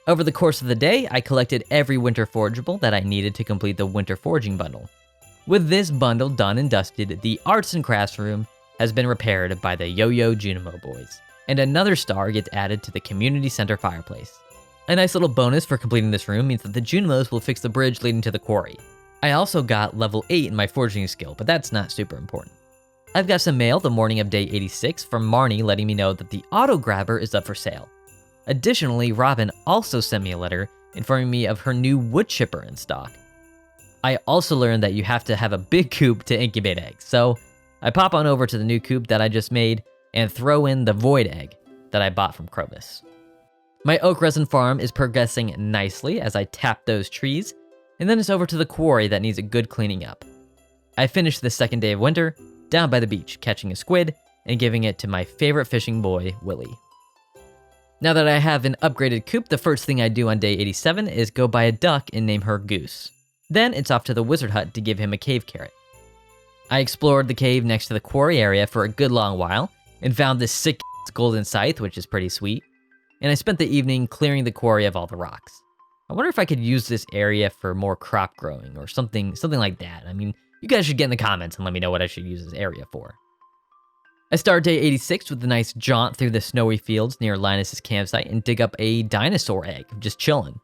Over the course of the day, I collected every winter forageable that I needed to complete the winter foraging bundle. With this bundle done and dusted, the arts and crafts room has been repaired by the Yo-Yo Junimo boys, and another star gets added to the community center fireplace. A nice little bonus for completing this room means that the Junimos will fix the bridge leading to the quarry. I also got level 8 in my foraging skill, but that's not super important. I've got some mail the morning of day 86 from Marnie letting me know that the auto grabber is up for sale. Additionally, Robin also sent me a letter informing me of her new wood chipper in stock. I also learned that you have to have a big coop to incubate eggs, so I pop on over to the new coop that I just made and throw in the void egg that I bought from Krobus. My oak resin farm is progressing nicely as I tap those trees, and then it's over to the quarry that needs a good cleaning up. I finished the second day of winter down by the beach, catching a squid and giving it to my favorite fishing boy, Willie. Now that I have an upgraded coop, the first thing I do on day 87 is go buy a duck and name her Goose. Then it's off to the wizard hut to give him a cave carrot. I explored the cave next to the quarry area for a good long while and found this sick golden scythe, which is pretty sweet. And I spent the evening clearing the quarry of all the rocks. I wonder if I could use this area for more crop growing or something like that. I mean, you guys should get in the comments and let me know what I should use this area for. I start day 86 with a nice jaunt through the snowy fields near Linus's campsite and dig up a dinosaur egg, just chilling.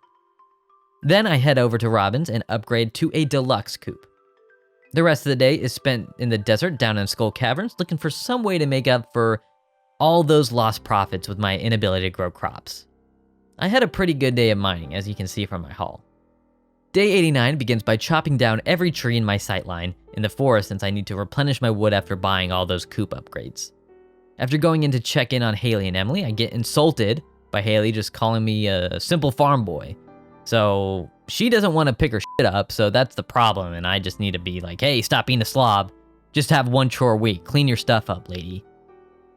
Then I head over to Robin's and upgrade to a deluxe coop. The rest of the day is spent in the desert down in Skull Caverns looking for some way to make up for all those lost profits with my inability to grow crops. I had a pretty good day of mining, as you can see from my haul. Day 89 begins by chopping down every tree in my sightline in the forest since I need to replenish my wood after buying all those coop upgrades. After going in to check in on Haley and Emily, I get insulted by Haley just calling me a simple farm boy. So she doesn't want to pick her shit up, so that's the problem, and I just need to be like, hey, stop being a slob. Just have one chore a week. Clean your stuff up, lady.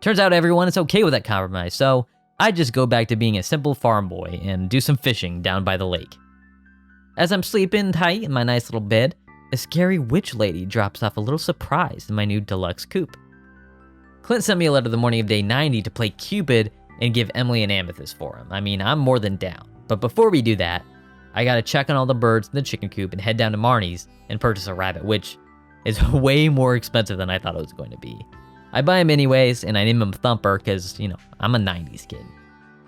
Turns out everyone is okay with that compromise, so I just go back to being a simple farm boy and do some fishing down by the lake. As I'm sleeping tight in my nice little bed, a scary witch lady drops off a little surprise in my new deluxe coop. Clint sent me a letter the morning of day 90 to play Cupid and give Emily an amethyst for him. I mean, I'm more than down. But before we do that, I gotta check on all the birds in the chicken coop and head down to Marnie's and purchase a rabbit, which is way more expensive than I thought it was going to be. I buy him anyways, and I name him Thumper because, I'm a 90s kid.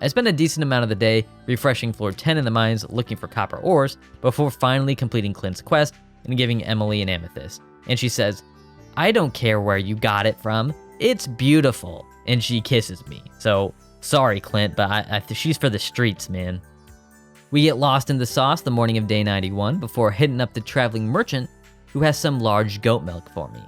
I spent a decent amount of the day refreshing floor 10 in the mines looking for copper ores before finally completing Clint's quest and giving Emily an amethyst. And she says, I don't care where you got it from, it's beautiful. And she kisses me. So, sorry Clint, but she's for the streets, man. We get lost in the sauce the morning of day 91 before hitting up the traveling merchant who has some large goat milk for me.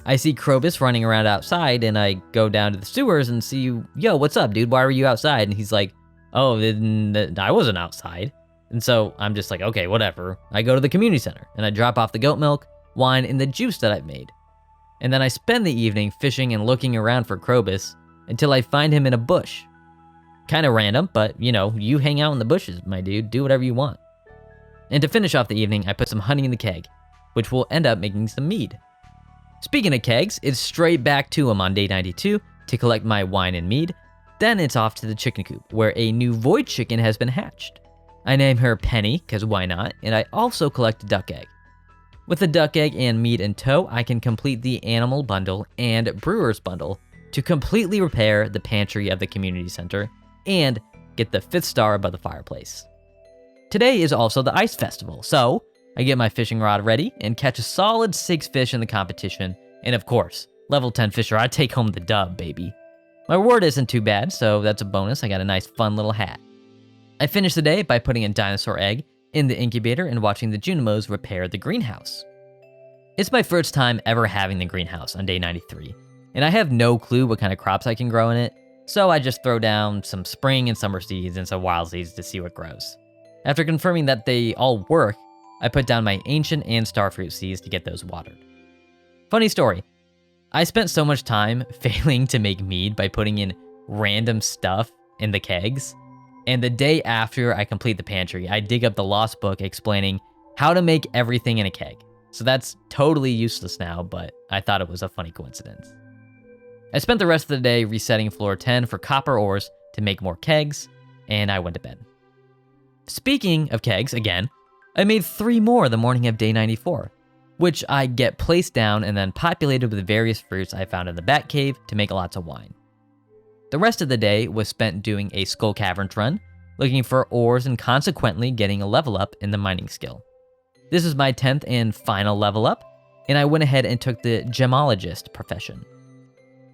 I see Krobus running around outside, and I go down to the sewers and see, yo, what's up, dude? Why were you outside? And he's like, oh, I wasn't outside. And so I'm just like, okay, whatever. I go to the community center, and I drop off the goat milk, wine, and the juice that I've made. and then I spend the evening fishing and looking around for 𝘂𝘀𝑵𝑗𝐻 until I find him in a bush. Kinda random, but you hang out in the bushes, my dude, do whatever you want. And to finish off the evening, I put some honey in the keg, which will end up making some mead. Speaking of kegs, it's straight back to him on day 92 to collect my wine and mead. Then it's off to the chicken coop, where a new void chicken has been hatched. I name her Penny, cause why not, and I also collect a duck egg. With the duck egg and mead in tow, I can complete the animal bundle and brewer's bundle to completely repair the pantry of the community center and get the 5th star above the fireplace. Today is also the ice festival, so I get my fishing rod ready and catch a solid 6 fish in the competition, and of course, level 10 fisher, I take home the dub, baby. My reward isn't too bad, so that's a bonus. I got a nice fun little hat. I finish the day by putting a dinosaur egg in the incubator and watching the 𝘠𝘠𝑚os repair the greenhouse. It's my first time ever having the greenhouse on day 93, and I have no clue what kind of crops I can grow in it, so I just throw down some spring and summer seeds and some wild seeds to see what grows. After confirming that they all work, I put down my ancient and starfruit seeds to get those watered. Funny story, I spent so much time failing to make mead by putting in random stuff in the kegs, and the day after I complete the pantry, I dig up the lost book explaining how to make everything in a keg. So that's totally useless now, but I thought it was a funny coincidence. I spent the rest of the day resetting floor 10 for copper ores to make more kegs, and I went to bed. Speaking of kegs, again, I made 3 more the morning of day 94, which I get placed down and then populated with various fruits I found in the bat cave to make lots of wine. The rest of the day was spent doing a skull cavern run, looking for ores and consequently getting a level up in the mining skill. This is my 10th and final level up, and I went ahead and took the gemologist profession.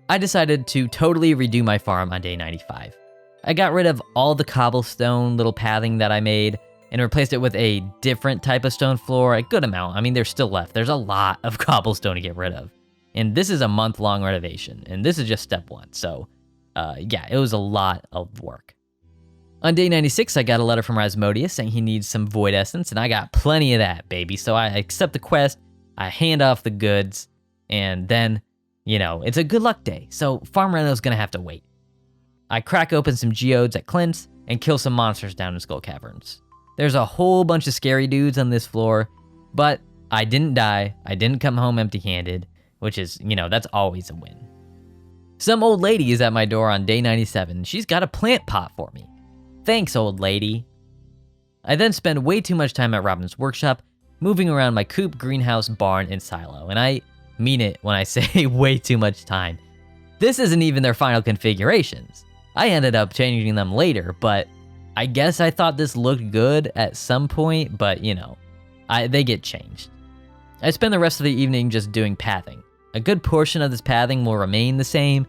I decided to totally redo my farm on day 95. I got rid of all the cobblestone little pathing that I made and replaced it with a different type of stone floor, a good amount. I mean, there's still left. There's a lot of cobblestone to get rid of. And this is a month-long renovation, and this is just step 1. So, yeah, it was a lot of work. On day 96, I got a letter from Rasmodius saying he needs some void essence, and I got plenty of that, baby. So I accept the quest, I hand off the goods, and then, it's a good luck day, so farm reno's gonna have to wait. I crack open some geodes at Clint's and kill some monsters down in Skull Caverns. There's a whole bunch of scary dudes on this floor, but I didn't die, I didn't come home empty-handed, which is, that's always a win. Some old lady is at my door on day 97. She's got a plant pot for me. Thanks, old lady. I then spend way too much time at Robin's workshop, moving around my coop, greenhouse, barn, and silo, and I mean it when I say way too much time. This isn't even their final configurations. I ended up changing them later, but I guess I thought this looked good at some point, but they get changed. I spend the rest of the evening just doing pathing. A good portion of this pathing will remain the same,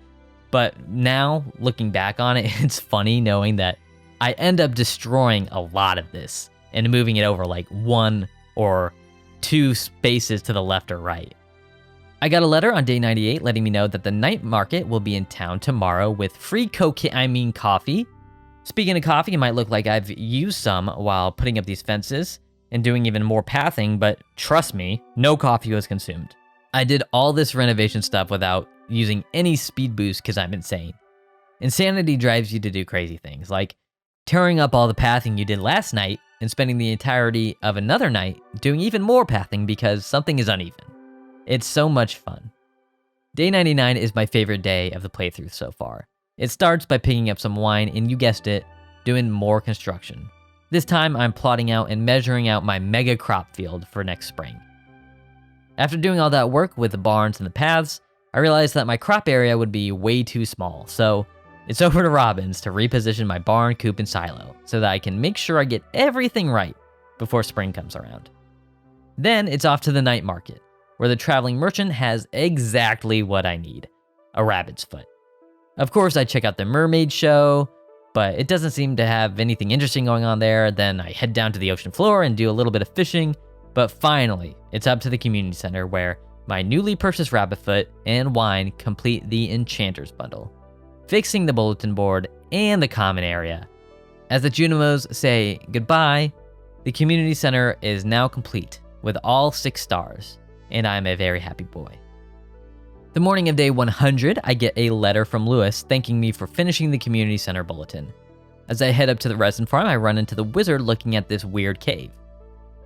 but now, looking back on it, it's funny knowing that I end up destroying a lot of this and moving it over like 1 or 2 spaces to the left or right. I got a letter on day 98 letting me know that the night market will be in town tomorrow with free coffee. Speaking of coffee, it might look like I've used some while putting up these fences and doing even more pathing, but trust me, no coffee was consumed. I did all this renovation stuff without using any speed boost because I'm insane. Insanity drives you to do crazy things, like tearing up all the pathing you did last night and spending the entirety of another night doing even more pathing because something is uneven. It's so much fun. Day 99 is my favorite day of the playthrough so far. It starts by picking up some wine and, you guessed it, doing more construction. This time I'm plotting out and measuring out my mega crop field for next spring. After doing all that work with the barns and the paths, I realized that my crop area would be way too small, so it's over to Robin's to reposition my barn, coop, and silo so that I can make sure I get everything right before spring comes around. Then it's off to the night market, where the traveling merchant has exactly what I need, a rabbit's foot. Of course, I check out the mermaid show, but it doesn't seem to have anything interesting going on there. Then I head down to the ocean floor and do a little bit of fishing, but finally, it's up to the community center where my newly purchased rabbit foot and wine complete the enchanter's bundle, fixing the bulletin board and the common area. As the 𝘠𝘠𝑚os say goodbye, the community center is now complete with all 6 stars, and I'm a very happy boy. The morning of day 100, I get a letter from Lewis thanking me for finishing the community center bulletin. As I head up to the resin farm, I run into the wizard looking at this weird cave.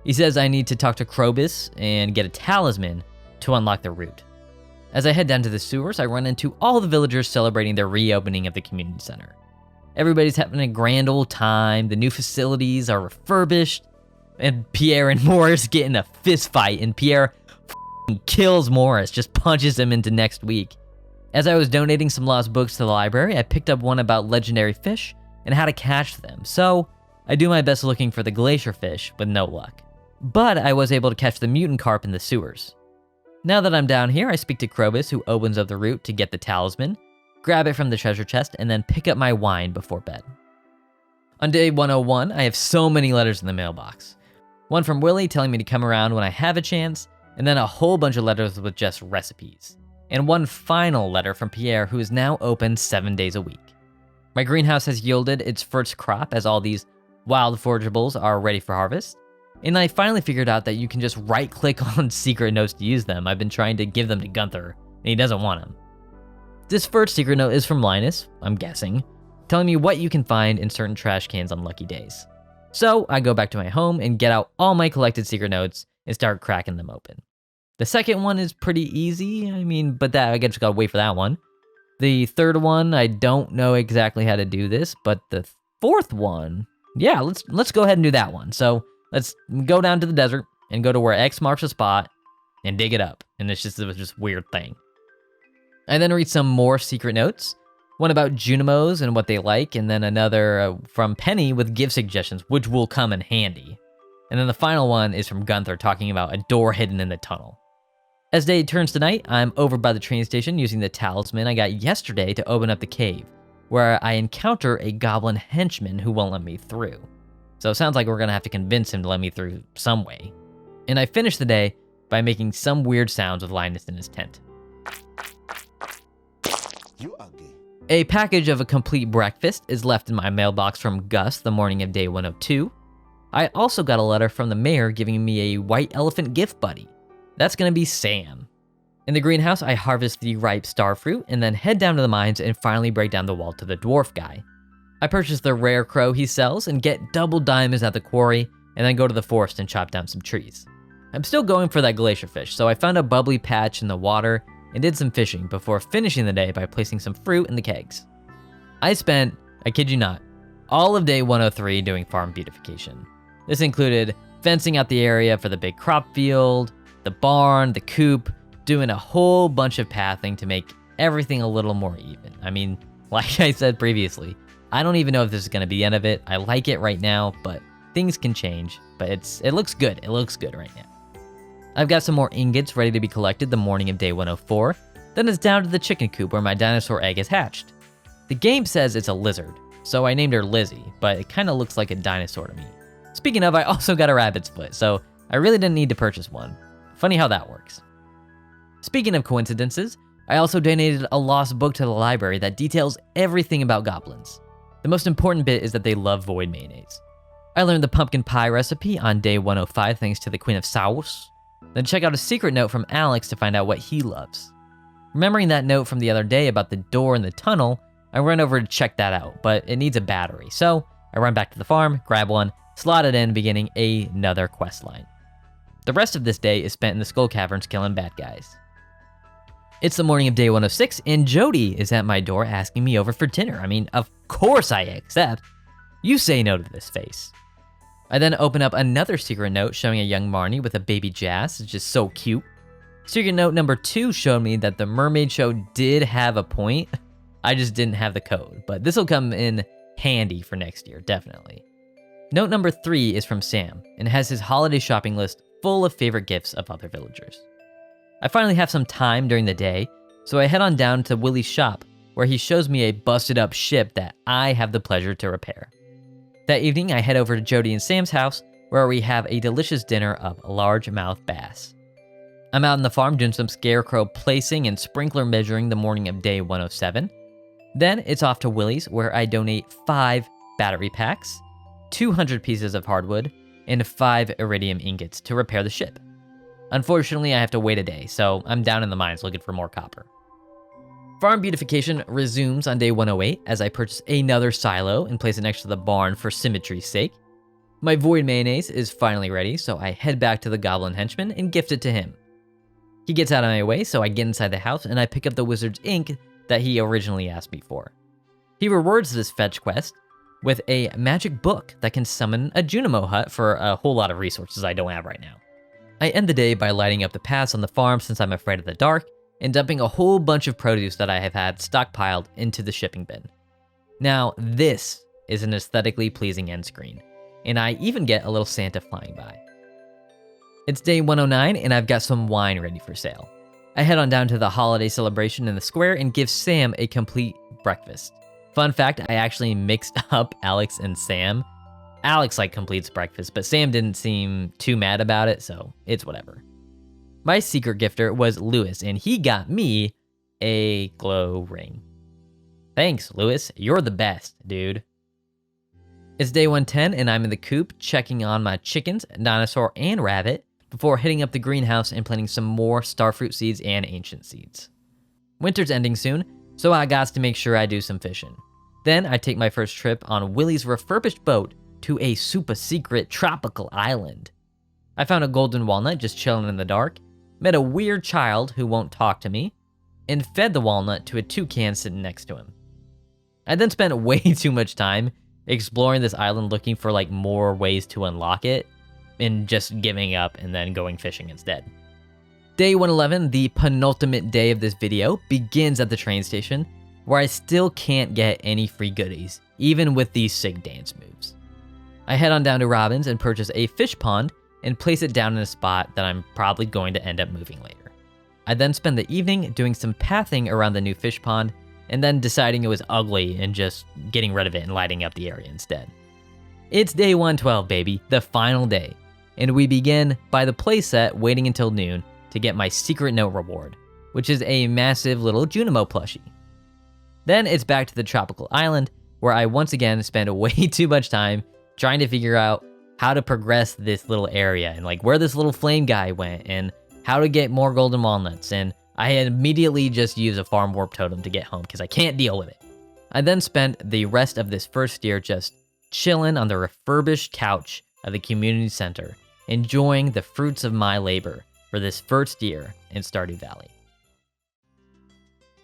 He says I need to talk to 𝘵𝘵𝗃 and get a talisman to unlock the route. As I head down to the sewers, I run into all the villagers celebrating their reopening of the community center. Everybody's having a grand old time, the new facilities are refurbished, and Pierre and Morris get in a fist fight, and Pierre kills Morris, just punches him into next week. As I was donating some lost books to the library, I picked up one about legendary fish and how to catch them, so I do my best looking for the glacier fish with no luck. But I was able to catch the mutant carp in the sewers. Now that I'm down here, I speak to 𝘵𝘵𝗃, who opens up the route to get the talisman, grab it from the treasure chest, and then pick up my wine before bed. On day 101, I have so many letters in the mailbox. One from Willie telling me to come around when I have a chance, and then a whole bunch of letters with just recipes. And one final letter from Pierre, who is now open 7 days a week. My greenhouse has yielded its first crop as all these wild forageables are ready for harvest. And I finally figured out that you can just right-click on secret notes to use them. I've been trying to give them to Gunther, and he doesn't want them. This first secret note is from Linus, I'm guessing, telling me what you can find in certain trash cans on lucky days. So I go back to my home and get out all my collected secret notes and start cracking them open. The second one is pretty easy, but I just gotta wait for that one. The third one, I don't know exactly how to do this, but the fourth one, yeah, let's go ahead and do that one. So let's go down to the desert and go to where X marks a spot and dig it up. And it's just a weird thing. I then read some more secret notes. One about Junimos and what they like, and then another from Penny with gift suggestions, which will come in handy. And then the final one is from Gunther talking about a door hidden in the tunnel. As day turns to night, I'm over by the train station using the talisman I got yesterday to open up the cave, where I encounter a goblin henchman who won't let me through. So it sounds like we're gonna have to convince him to let me through some way. And I finish the day by making some weird sounds with Linus in his tent. You ugly. A package of a complete breakfast is left in my mailbox from Gus the morning of day 102. I also got a letter from the mayor giving me a white elephant gift buddy. That's gonna be Sam. In the greenhouse, I harvest the ripe starfruit and then head down to the mines and finally break down the wall to the dwarf guy. I purchase the rare crow he sells and get double diamonds at the quarry and then go to the forest and chop down some trees. I'm still going for that glacier fish, so I found a bubbly patch in the water and did some fishing before finishing the day by placing some fruit in the kegs. I spent, I kid you not, all of day 103 doing farm beautification. This included fencing out the area for the big crop field, the barn, the coop, doing a whole bunch of pathing to make everything a little more even. Like I said previously, I don't even know if this is gonna be the end of it. I like it right now, but things can change. But it looks good. It looks good right now. I've got some more ingots ready to be collected the morning of day 104. Then it's down to the chicken coop where my dinosaur egg is hatched. The game says it's a lizard, so I named her Lizzie, but it kinda looks like a dinosaur to me. Speaking of, I also got a rabbit's foot, so I really didn't need to purchase one. Funny how that works. Speaking of coincidences, I also donated a lost book to the library that details everything about goblins. The most important bit is that they love void mayonnaise. I learned the pumpkin pie recipe on day 105 thanks to the Queen of Sauce. Then check out a secret note from Alex to find out what he loves. Remembering that note from the other day about the door in the tunnel, I run over to check that out, but it needs a battery. So I run back to the farm, grab one, slot it in, beginning another quest line. The rest of this day is spent in the skull caverns killing bad guys. It's the morning of day 106, and Jody is at my door asking me over for dinner. Of course I accept. You say no to this face. I then open up another secret note showing a young Marnie with a baby Jas. It's just so cute. Secret note number 2 showed me that the mermaid show did have a point. I just didn't have the code, but this will come in handy for next year, definitely. Note number 3 is from Sam and has his holiday shopping list full of favorite gifts of other villagers. I finally have some time during the day, so I head on down to Willie's shop, where he shows me a busted up ship that I have the pleasure to repair. That evening, I head over to Jody and Sam's house, where we have a delicious dinner of largemouth bass. I'm out on the farm doing some scarecrow placing and sprinkler measuring the morning of day 107. Then it's off to Willie's, where I donate 5 battery packs, 200 pieces of hardwood, and 5 iridium ingots to repair the ship. Unfortunately, I have to wait a day, so I'm down in the mines looking for more copper. Farm beautification resumes on day 108 as I purchase another silo and place it next to the barn for symmetry's sake. My void mayonnaise is finally ready, so I head back to the goblin henchman and gift it to him. He gets out of my way, so I get inside the house and I pick up the wizard's ink that he originally asked me for. He rewards this fetch quest with a magic book that can summon a Junimo hut for a whole lot of resources I don't have right now. I end the day by lighting up the paths on the farm since I'm afraid of the dark, and dumping a whole bunch of produce that I have had stockpiled into the shipping bin. Now, this is an aesthetically pleasing end screen, and I even get a little Santa flying by. It's day 109, and I've got some wine ready for sale. I head on down to the holiday celebration in the square and give Sam a complete breakfast. Fun fact, I actually mixed up Alex and Sam. Alex completes breakfast, but Sam didn't seem too mad about it, so it's whatever. My secret gifter was Lewis, and he got me a glow ring. Thanks, Lewis. You're the best, dude. It's day 110, and I'm in the coop checking on my chickens, dinosaur, and rabbit before hitting up the greenhouse and planting some more starfruit seeds and ancient seeds. Winter's ending soon, so I got to make sure I do some fishing. Then I take my first trip on Willie's refurbished boat to a super secret tropical island. I found a golden walnut just chilling in the dark, met a weird child who won't talk to me, and fed the walnut to a toucan sitting next to him. I then spent way too much time exploring this island looking for more ways to unlock it, and just giving up and then going fishing instead. Day 111, the penultimate day of this video, begins at the train station, where I still can't get any free goodies, even with these sick dance moves. I head on down to Robin's and purchase a fish pond and place it down in a spot that I'm probably going to end up moving later. I then spend the evening doing some pathing around the new fish pond, and then deciding it was ugly and just getting rid of it and lighting up the area instead. It's day 112, baby, the final day, and we begin by the playset waiting until noon to get my secret note reward, which is a massive little Junimo plushie. Then it's back to the tropical island, where I once again spend way too much time trying to figure out how to progress this little area and where this little flame guy went and how to get more golden walnuts, and I immediately just use a farm warp totem to get home because I can't deal with it. I then spent the rest of this first year just chilling on the refurbished couch of the community center, enjoying the fruits of my labor for this first year in Stardew Valley.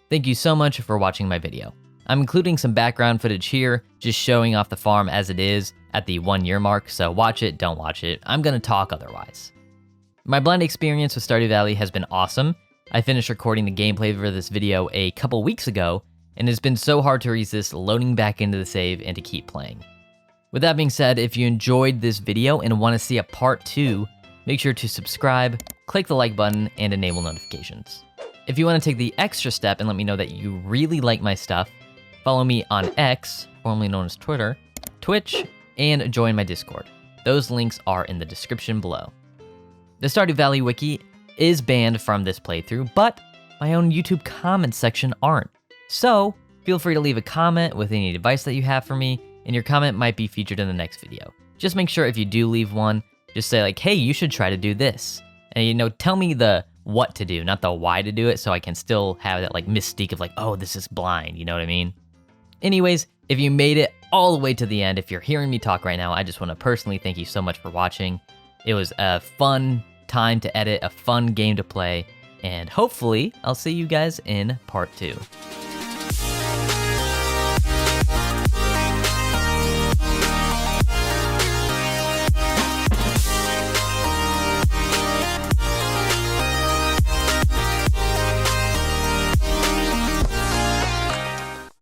Thank you so much for watching my video. I'm including some background footage here, just showing off the farm as it is at the 1 year mark, so watch it, don't watch it. I'm gonna talk otherwise. My blind experience with Stardew Valley has been awesome. I finished recording the gameplay for this video a couple weeks ago, and it's been so hard to resist loading back into the save and to keep playing. With that being said, if you enjoyed this video and want to see a part 2, make sure to subscribe, click the like button, and enable notifications. If you want to take the extra step and let me know that you really like my stuff, follow me on X, formerly known as Twitter, Twitch, and join my Discord. Those links are in the description below. The Stardew Valley wiki is banned from this playthrough, but my own YouTube comments section aren't. So feel free to leave a comment with any advice that you have for me, and your comment might be featured in the next video. Just make sure if you do leave one, just say hey, you should try to do this. And tell me the what to do, not the why to do it, so I can still have that mystique of oh, this is blind, you know what I mean? Anyways, if you made it all the way to the end, if you're hearing me talk right now, I just want to personally thank you so much for watching. It was a fun time to edit, a fun game to play, and hopefully I'll see you guys in part 2.